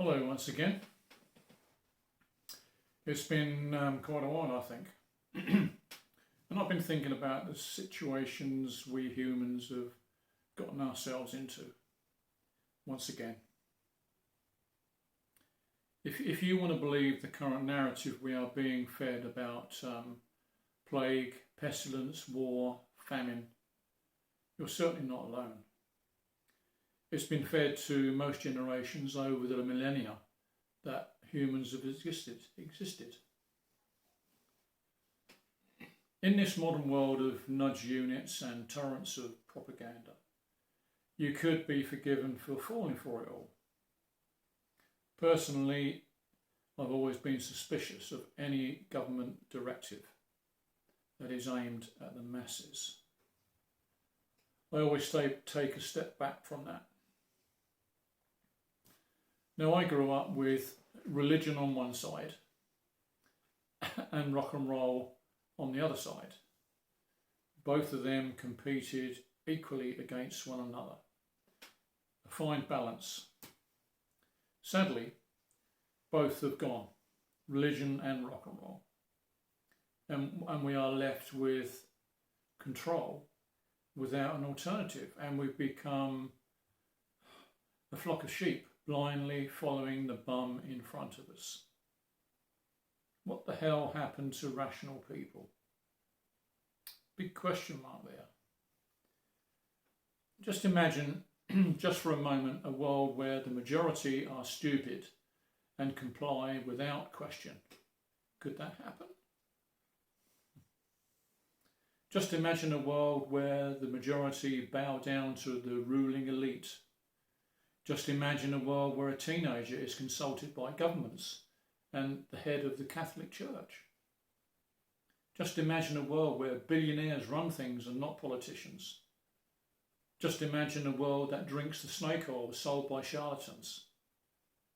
Hello once again. It's been quite a while, I think. And I've been thinking about the situations we humans have gotten ourselves into once again. If you want to believe the current narrative we are being fed about plague, pestilence, war, famine, you're certainly not alone. It's been fed to most generations over the millennia that humans have existed. In this modern world of nudge units and torrents of propaganda, you could be forgiven for falling for it all. Personally, I've always been suspicious of any government directive that is aimed at the masses. I always take a step back from that. Now, I grew up with religion on one side and rock and roll on the other side. Both of them competed equally against one another. A fine balance. Sadly, both have gone, religion and rock and roll. And we are left with control without an alternative, and we've become a flock of sheep blindly following the bum in front of us. What the hell happened to rational people? Big question mark there. Just imagine, just for a moment, a world where the majority are stupid and comply without question. Could that happen? Just imagine a world where the majority bow down to the ruling elite. Just imagine a world where a teenager is consulted by governments and the head of the Catholic Church. Just imagine a world where billionaires run things and not politicians. Just imagine a world that drinks the snake oil sold by charlatans.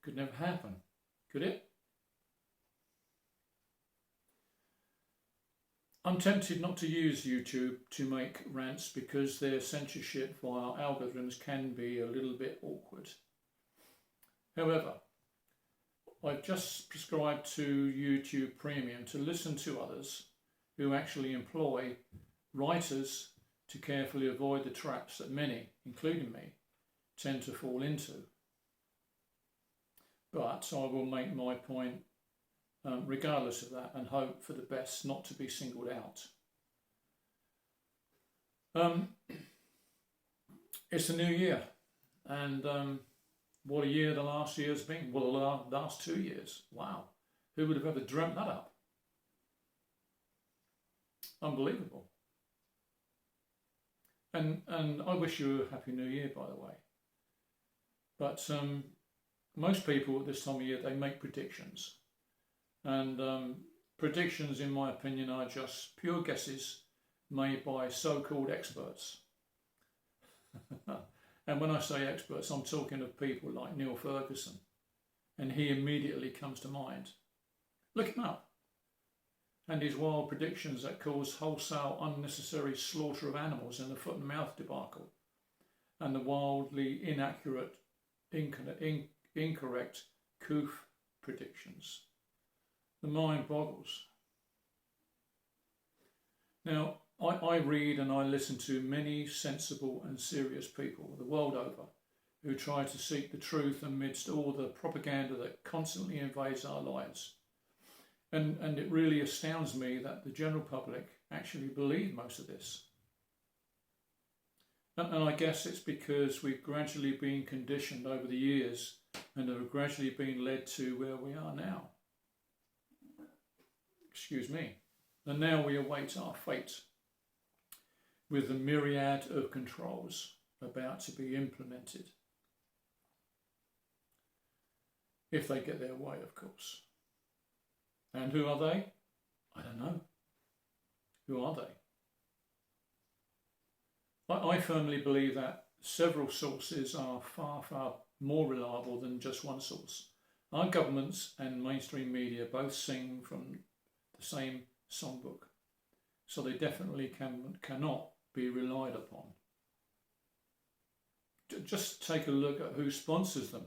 Could never happen, could it? I'm tempted not to use YouTube to make rants because their censorship via algorithms can be a little bit awkward. However, I've just subscribed to YouTube Premium to listen to others who actually employ writers to carefully avoid the traps that many, including me, tend to fall into. But I will make my point regardless of that, and hope for the best, not to be singled out. It's a new year, and what a year the last year's been. Well, the last 2 years. Wow. Who would have ever dreamt that up? Unbelievable. And I wish you a happy new year, by the way. But most people at this time of year, they make predictions. And predictions, in my opinion, are just pure guesses made by so-called experts. And when I say experts, I'm talking of people like Neil Ferguson. And he immediately comes to mind. Look him up. And his wild predictions that cause wholesale unnecessary slaughter of animals in the foot and mouth debacle. And the wildly inaccurate, incorrect COOF predictions. The mind boggles. Now, I read and I listen to many sensible and serious people the world over who try to seek the truth amidst all the propaganda that constantly invades our lives. And it really astounds me that the general public actually believe most of this. And I guess it's because we've gradually been conditioned over the years and have gradually been led to where we are now. Excuse me. And now we await our fate with the myriad of controls about to be implemented. If they get their way, of course. And who are they? I don't know. Who are they? I firmly believe that several sources are far, far more reliable than just one source. Our governments and mainstream media both sing from the same songbook, so they definitely cannot be relied upon. Just take a look at who sponsors them.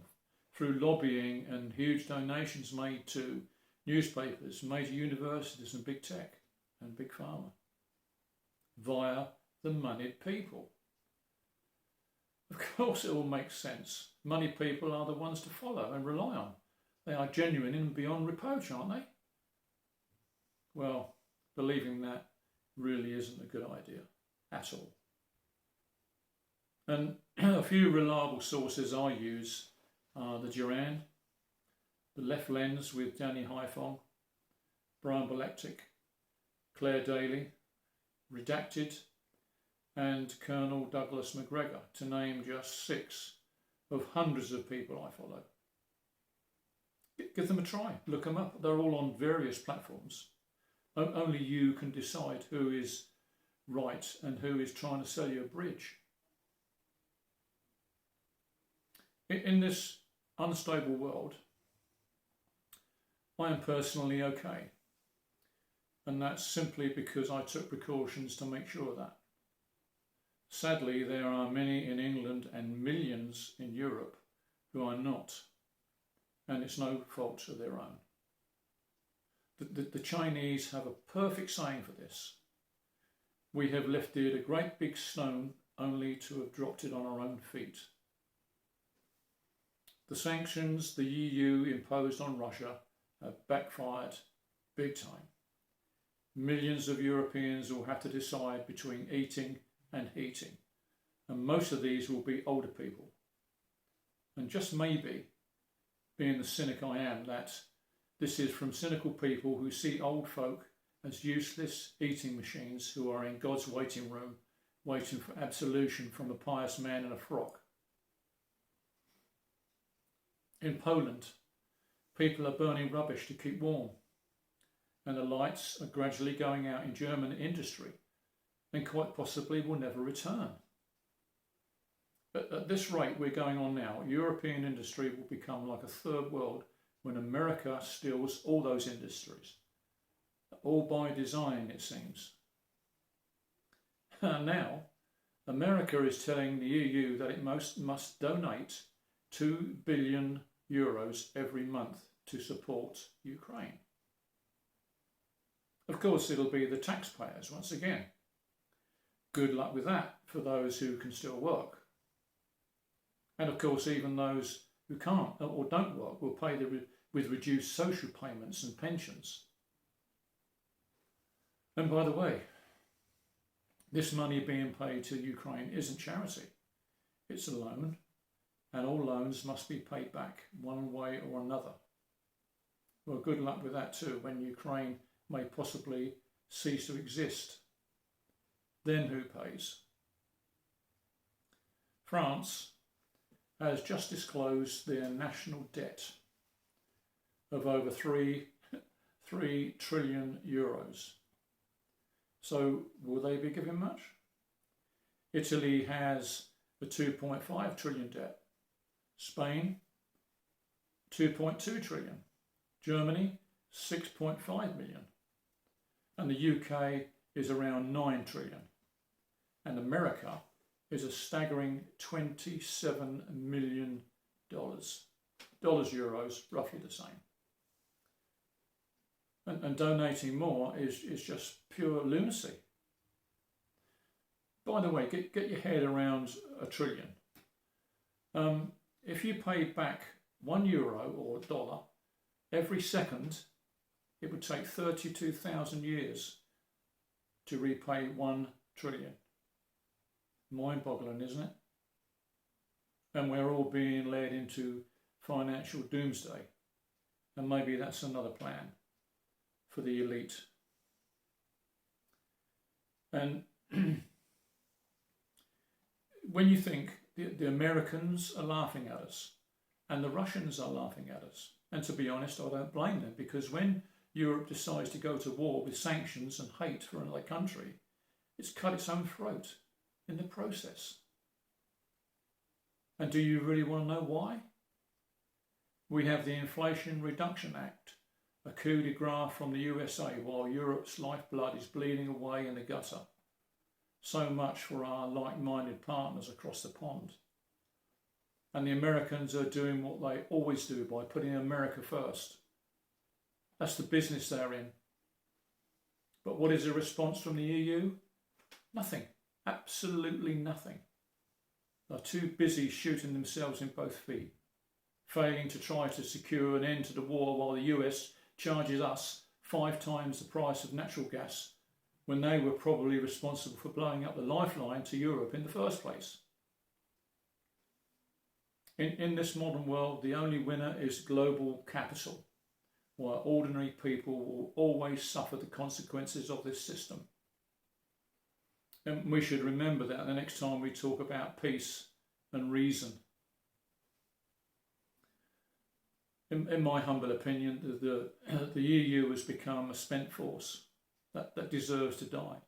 through lobbying and huge donations made to newspapers, major universities and big tech and big pharma, via the moneyed people. Of course it all makes sense. Moneyed people are the ones to follow and rely on. They are genuine and beyond reproach, aren't they? Well, believing that really isn't a good idea at all. And a few reliable sources I use are the Duran, the Left Lens with Danny Haiphong, Brian Balektic, Claire Daly, Redacted, and Colonel Douglas McGregor, to name just 6 of hundreds of people I follow. Give them a try, look them up. They're all on various platforms. Only you can decide who is right and who is trying to sell you a bridge. In this unstable world, I am personally okay. And that's simply because I took precautions to make sure of that. Sadly, there are many in England and millions in Europe who are not, and it's no fault of their own. The Chinese have a perfect saying for this. We have lifted a great big stone only to have dropped it on our own feet. The sanctions the EU imposed on Russia have backfired big time. Millions of Europeans will have to decide between eating and heating, and most of these will be older people. And just maybe, being the cynic I am, that this is from cynical people who see old folk as useless eating machines who are in God's waiting room, waiting for absolution from a pious man in a frock. In Poland, people are burning rubbish to keep warm, and the lights are gradually going out in German industry and quite possibly will never return. But at this rate we're going on now, European industry will become like a third world when America steals all those industries. All by design, it seems. And now, America is telling the EU that it must donate 2 billion euros every month to support Ukraine. Of course, it'll be the taxpayers once again. Good luck with that for those who can still work. And of course, even those who can't or don't work will pay with reduced social payments and pensions. And by the way, this money being paid to Ukraine isn't charity. It's a loan, and all loans must be paid back one way or another. Well, good luck with that too, when Ukraine may possibly cease to exist. Then who pays? France has just disclosed their national debt of over 3 trillion euros. So will they be given much? Italy has a 2.5 trillion debt. Spain, 2.2 trillion. Germany, 6.5 million. And the UK is around 9 trillion. And America is a staggering $27 million. Dollars, euros, roughly the same. And donating more is just pure lunacy. By the way, get your head around a trillion. If you paid back €1 or $1 every second, it would take 32,000 years to repay 1 trillion. Mind-boggling, isn't it? And we're all being led into financial doomsday. And maybe that's another plan for the elite. And when you think the Americans are laughing at us and the Russians are laughing at us, and to be honest, I don't blame them, because when Europe decides to go to war with sanctions and hate for another country, it's cut its own throat in the process. And do you really want to know why? We have the Inflation Reduction Act, a coup de grace from the USA while Europe's lifeblood is bleeding away in the gutter. So much for our like-minded partners across the pond. And the Americans are doing what they always do by putting America first. That's the business they're in. But what is the response from the EU? Nothing. Absolutely nothing. They're too busy shooting themselves in both feet, failing to try to secure an end to the war while the US charges us 5 times the price of natural gas when they were probably responsible for blowing up the lifeline to Europe in the first place. In this modern world, the only winner is global capital, while ordinary people will always suffer the consequences of this system. And we should remember that the next time we talk about peace and reason. In my humble opinion, the EU has become a spent force that deserves to die.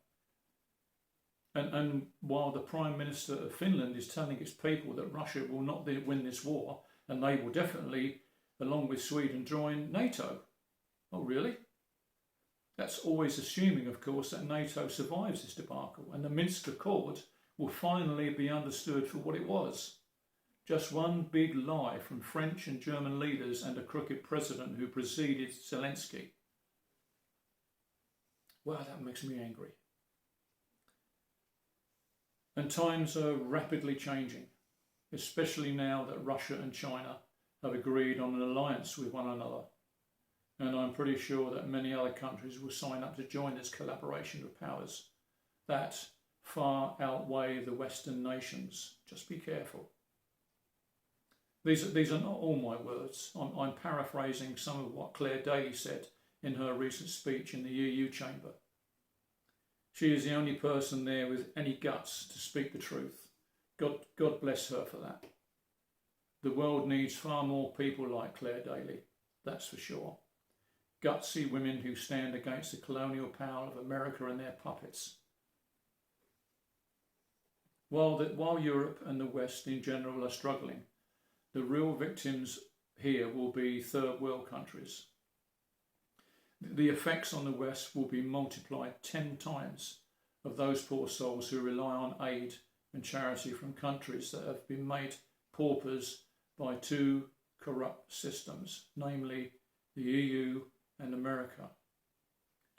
And while the Prime Minister of Finland is telling its people that Russia will not win this war, and they will definitely, along with Sweden, join NATO. Oh, really? That's always assuming, of course, that NATO survives this debacle and the Minsk Accord will finally be understood for what it was. Just one big lie from French and German leaders and a crooked president who preceded Zelensky. Wow, that makes me angry. And times are rapidly changing, especially now that Russia and China have agreed on an alliance with one another. And I'm pretty sure that many other countries will sign up to join this collaboration of powers that far outweigh the Western nations. Just be careful. These are not all my words. I'm paraphrasing some of what Claire Daly said in her recent speech in the EU chamber. She is the only person there with any guts to speak the truth. God bless her for that. The world needs far more people like Claire Daly, that's for sure. Gutsy women who stand against the colonial power of America and their puppets. While Europe and the West in general are struggling, the real victims here will be third world countries. The effects on the West will be multiplied 10 times of those poor souls who rely on aid and charity from countries that have been made paupers by 2 corrupt systems, namely the EU and America.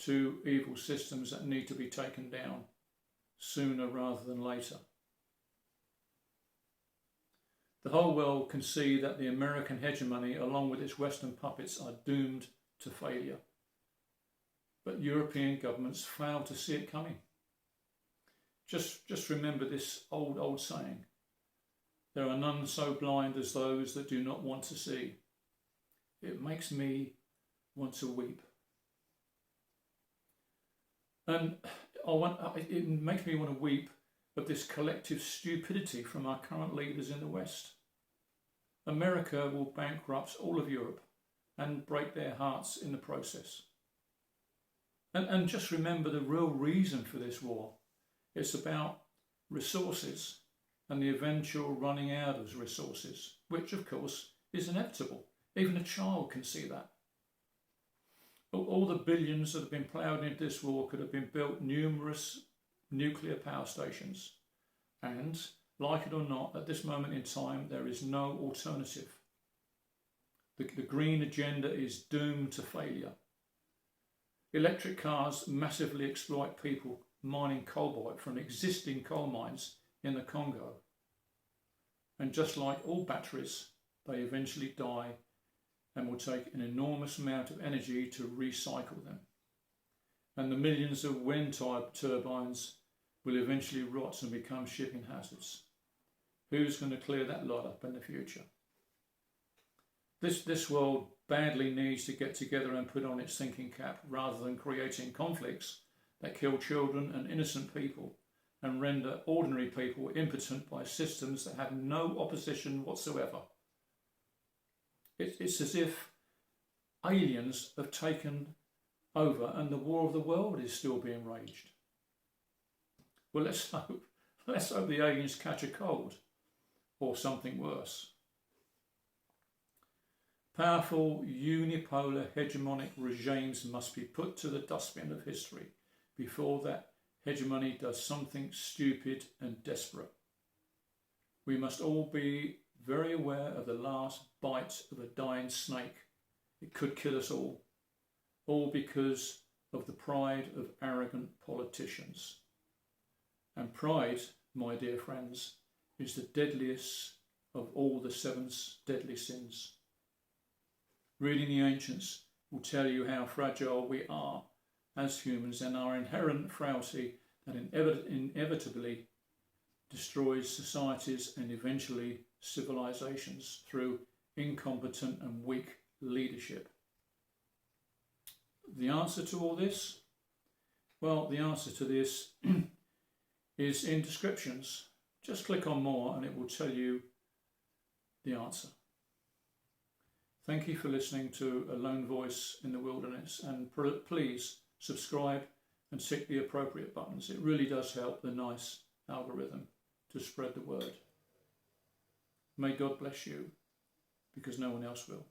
2 evil systems that need to be taken down sooner rather than later. The whole world can see that the American hegemony, along with its Western puppets, are doomed to failure. But European governments fail to see it coming. Just remember this old saying. There are none so blind as those that do not want to see. It makes me want to weep. And it makes me want to weep of this collective stupidity from our current leaders in the West. America will bankrupt all of Europe and break their hearts in the process. And just remember the real reason for this war. It's about resources and the eventual running out of resources, which of course is inevitable. Even a child can see that. All the billions that have been ploughed into this war could have been built numerous nuclear power stations. And, like it or not, at this moment in time, there is no alternative. The green agenda is doomed to failure. Electric cars massively exploit people mining cobalt from existing coal mines in the Congo. And just like all batteries, they eventually die and will take an enormous amount of energy to recycle them. And the millions of wind turbines will eventually rot and become shipping hazards. Who's going to clear that lot up in the future? This world badly needs to get together and put on its thinking cap rather than creating conflicts that kill children and innocent people and render ordinary people impotent by systems that have no opposition whatsoever. It's as if aliens have taken over and the war of the world is still being waged. Well, let's hope the aliens catch a cold or something worse. Powerful unipolar hegemonic regimes must be put to the dustbin of history before that hegemony does something stupid and desperate. We must all be very aware of the last bite of a dying snake. It could kill us all because of the pride of arrogant politicians. And pride, my dear friends, is the deadliest of all the 7 deadly sins. Reading the ancients will tell you how fragile we are as humans and our inherent frailty that inevitably destroys societies and eventually civilizations through incompetent and weak leadership. The answer to all this? Well, the answer to this is in descriptions. Just click on more and it will tell you the answer. Thank you for listening to A Lone Voice in the Wilderness, and please subscribe and tick the appropriate buttons. It really does help the nice algorithm to spread the word. May God bless you, because no one else will.